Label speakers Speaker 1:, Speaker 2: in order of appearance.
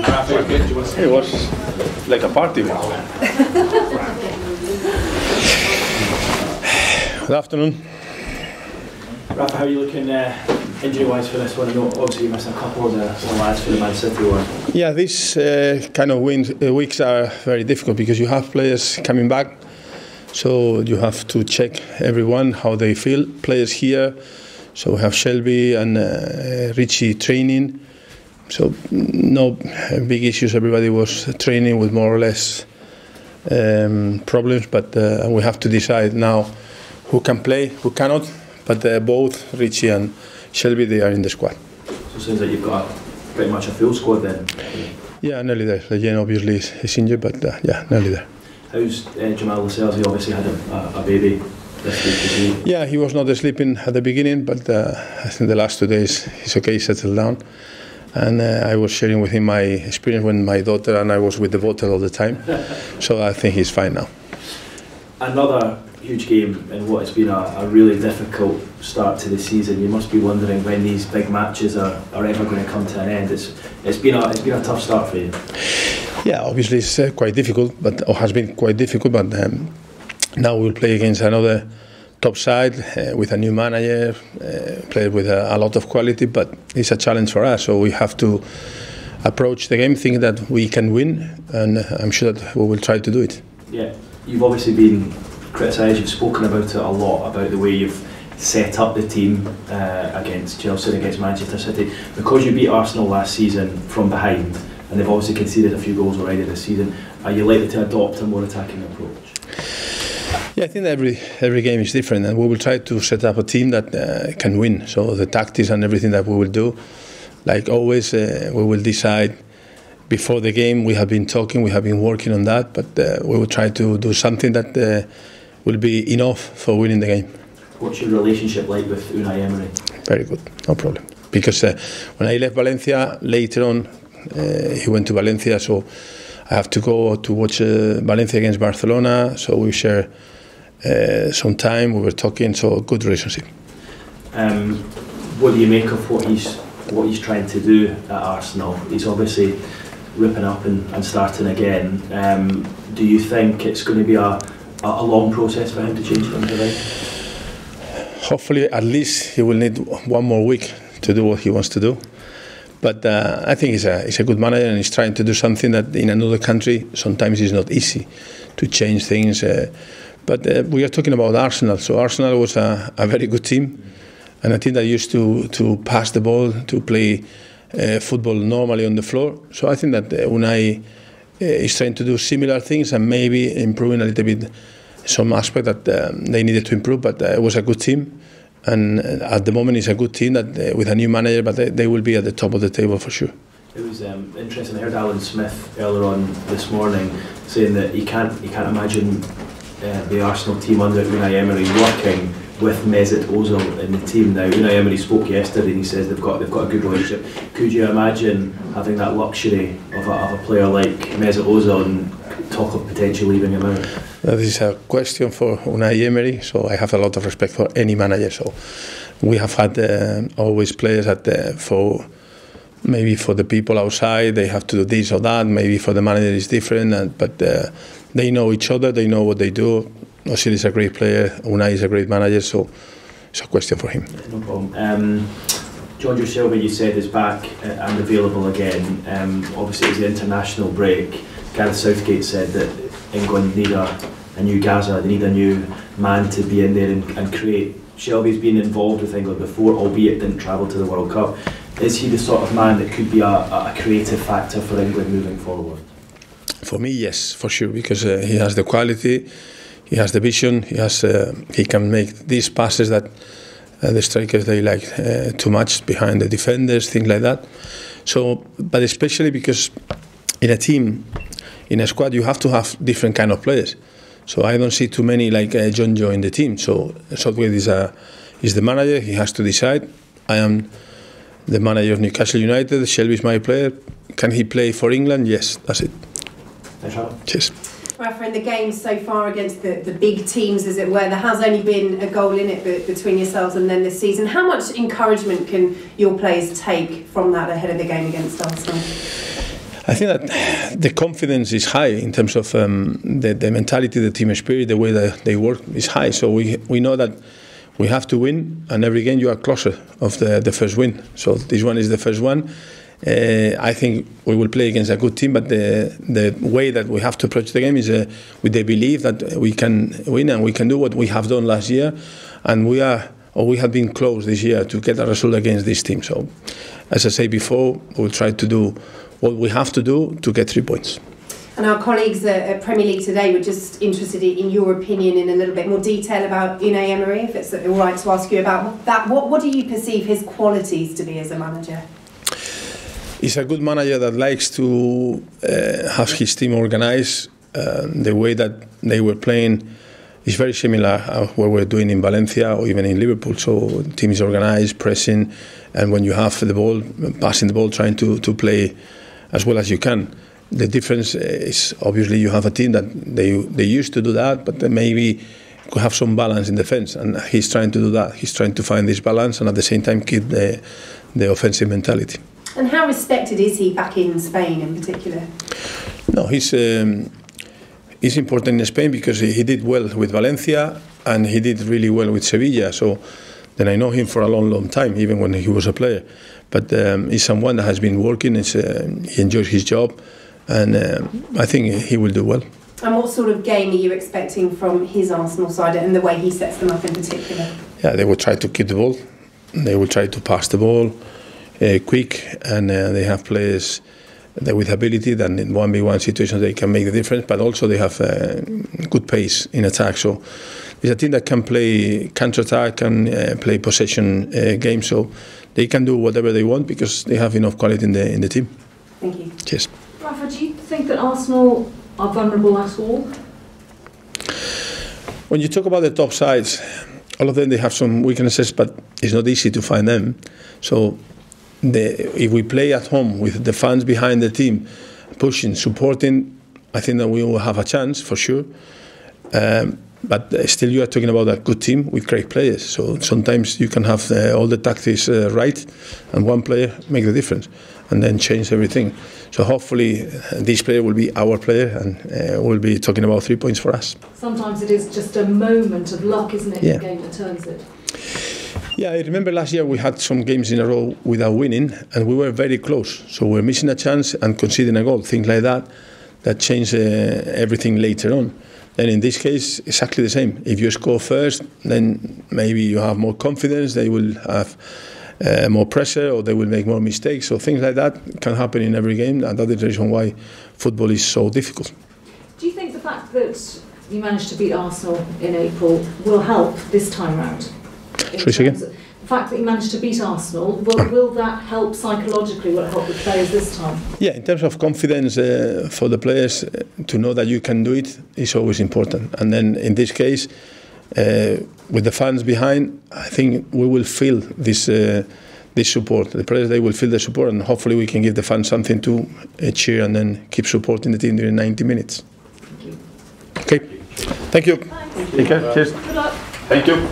Speaker 1: Hi.
Speaker 2: It was like a party. Good afternoon.
Speaker 3: Rafa, how are you looking injury-wise for this one? I know obviously you missed a couple of the lads for the Man City one.
Speaker 2: Yeah, these kind of weeks are very difficult because you have players coming back, so you have to check everyone how they feel. Players here, so we have Shelby and Richie training, so no big issues. Everybody was training with more or less problems, but we have to decide now who can play, who cannot. But both Richie and Shelby, they are in the squad.
Speaker 3: So it seems like you've got pretty much a full squad then?
Speaker 2: Yeah, nearly there. Lejeune obviously is injured, but yeah, nearly there.
Speaker 3: How's Jamal Lascelles? He obviously had a baby this week.
Speaker 2: Yeah, he was not sleeping at the beginning, but I think the last 2 days he's okay, settled down. And I was sharing with him my experience when my daughter and I was with the bottle all the time. So I think he's fine now.
Speaker 3: Another huge game in what has been a really difficult start to the season. You must be wondering when these big matches are ever going to come to an end. It's been a tough start for you.
Speaker 2: Yeah, obviously it's quite difficult, or has been quite difficult. But now we'll play against another top side with a new manager, player with a lot of quality. But it's a challenge for us, so we have to approach the game thinking that we can win, and I'm sure that we will try to do it.
Speaker 3: Yeah, you've obviously been criticised, you've spoken about it a lot, about the way you've set up the team against Chelsea and against Manchester City. Because you beat Arsenal last season from behind, and they've obviously conceded a few goals already this season, are you likely to adopt a more attacking approach?
Speaker 2: Yeah, I think every game is different, and we will try to set up a team that can win. So the tactics and everything that we will do, like always, we will decide before the game. We have been talking, we have been working on that, but we will try to do something that will be enough for winning the game.
Speaker 3: What's your relationship like with Unai Emery?
Speaker 2: Very good, no problem. Because when I left Valencia, later on, he went to Valencia, so I have to go to watch Valencia against Barcelona, so we share some time, we were talking, so good relationship.
Speaker 3: What do you make of what he's trying to do at Arsenal? He's obviously ripping up and starting again. Do you think it's going to be a long process for him to change things around?
Speaker 2: Hopefully, at least he will need 1 more week to do what he wants to do. But I think he's a good manager, and he's trying to do something that in another country sometimes is not easy to change things. But we are talking about Arsenal. So Arsenal was a very good team, and a team that used to pass the ball, to play football normally on the floor. So I think that Unai is trying to do similar things and maybe improving a little bit some aspect that they needed to improve. But it was a good team, and at the moment it's a good team that with a new manager, but they will be at the top of the table for sure.
Speaker 3: It was interesting. I heard Alan Smith earlier on this morning saying that he can't imagine the Arsenal team under Unai Emery working with Mesut Ozil in the team now. Unai Emery spoke yesterday and he says they've got a good relationship. Could you imagine having that luxury of a player like Mesut Ozil and talk of potentially leaving him out?
Speaker 2: This is a question for Unai Emery, so I have a lot of respect for any manager. So we have had always players that maybe for the people outside they have to do this or that, maybe for the manager it's different, but they know each other, they know what they do. Ozil is a great player, Unai is a great manager, so it's a question for him.
Speaker 3: No problem. Jonjo Silva, you said, is back and available again. Obviously, it was the international break. Gareth Southgate said that England need a new Gaza, they need a new man to be in there and create. Shelby's been involved with England before, albeit didn't travel to the World Cup. Is he the sort of man that could be a creative factor for England moving forward? For
Speaker 2: me, yes, for sure, because he has the quality, he has the vision, he can make these passes that the strikers they like too much behind the defenders, things like that. So, but especially because in a team, in a squad, you have to have different kind of players. So I don't see too many like Jonjo in the team. So Southgate is the manager. He has to decide. I am the manager of Newcastle United. Shelby is my player. Can he play for England? Yes, that's it.
Speaker 3: Thanks, Rafa.
Speaker 2: Cheers.
Speaker 1: Rafa, in the games so far against the big teams, as it were, there has only been a goal in it between yourselves and then this season. How much encouragement can your players take from that ahead of the game against Arsenal?
Speaker 2: I think that the confidence is high in terms of the mentality, the team spirit, the way that they work is high. So we know that we have to win, and every game you are closer of the first win. So this one is the first one. I think we will play against a good team, but the way that we have to approach the game is with the belief that we can win and we can do what we have done last year, and we have been close this year to get a result against this team. So, as I said before, we'll try to do what we have to do to get 3 points.
Speaker 1: And our colleagues at Premier League Today were just interested in your opinion in a little bit more detail about Unai Emery, if it's all right to ask you about that. What do you perceive his qualities to be as a manager?
Speaker 2: He's a good manager that likes to have his team organised. The way that they were playing is very similar to what we're doing in Valencia or even in Liverpool. So the team is organised, pressing, and when you have the ball, passing the ball, trying to play as well as you can. The difference is obviously you have a team that they used to do that, but maybe could have some balance in defence, and he's trying to do that. He's trying to find this balance and at the same time keep the offensive mentality.
Speaker 1: And how respected is he back in Spain in particular?
Speaker 2: No, he's important in Spain because he did well with Valencia and he did really well with Sevilla. So then I know him for a long time, even when he was a player. But he's someone that has been working. He enjoys his job, and I think he will do well.
Speaker 1: And what sort of game are you expecting from his Arsenal side and the way he sets them up in particular?
Speaker 2: Yeah, they will try to keep the ball. They will try to pass the ball quick, and they have players that with ability that in 1v1 situations they can make the difference, but also they have good pace in attack. So it's a team that can play counter-attack and play possession games, so they can do whatever they want because they have enough quality in the team.
Speaker 1: Thank you.
Speaker 2: Cheers.
Speaker 4: Rafa, do you think that Arsenal are vulnerable at all?
Speaker 2: When you talk about the top sides, all of them they have some weaknesses, but it's not easy to find them. So if we play at home with the fans behind the team, pushing, supporting, I think that we will have a chance for sure. But still, you are talking about a good team with great players. So sometimes you can have all the tactics right, and one player make the difference, and then change everything. So hopefully, this player will be our player, and we'll be talking about 3 points for us.
Speaker 4: Sometimes it is just a moment of luck, isn't it?
Speaker 2: Yeah.
Speaker 4: The game that turns it.
Speaker 2: Yeah, I remember last year we had some games in a row without winning, and we were very close. So we're missing a chance and conceding a goal, things like that changed everything later on. And in this case, exactly the same. If you score first, then maybe you have more confidence, they will have more pressure, or they will make more mistakes. So things like that can happen in every game, and that is the reason why football is so difficult.
Speaker 4: Do you think the fact that you managed to beat Arsenal in April will help this time round? The fact that you managed to beat Arsenal, will that help psychologically? Will it help the players this time? Yeah,
Speaker 2: in terms of confidence for the players, to know that you can do it is always important. And then in this case, with the fans behind, I think we will feel this support. The players, they will feel the support, and hopefully we can give the fans something to cheer and then keep supporting the team during 90 minutes.
Speaker 4: Thank you.
Speaker 2: Okay, thank you.
Speaker 4: Thanks.
Speaker 2: Take care. Cheers.
Speaker 4: Good luck.
Speaker 2: Thank you.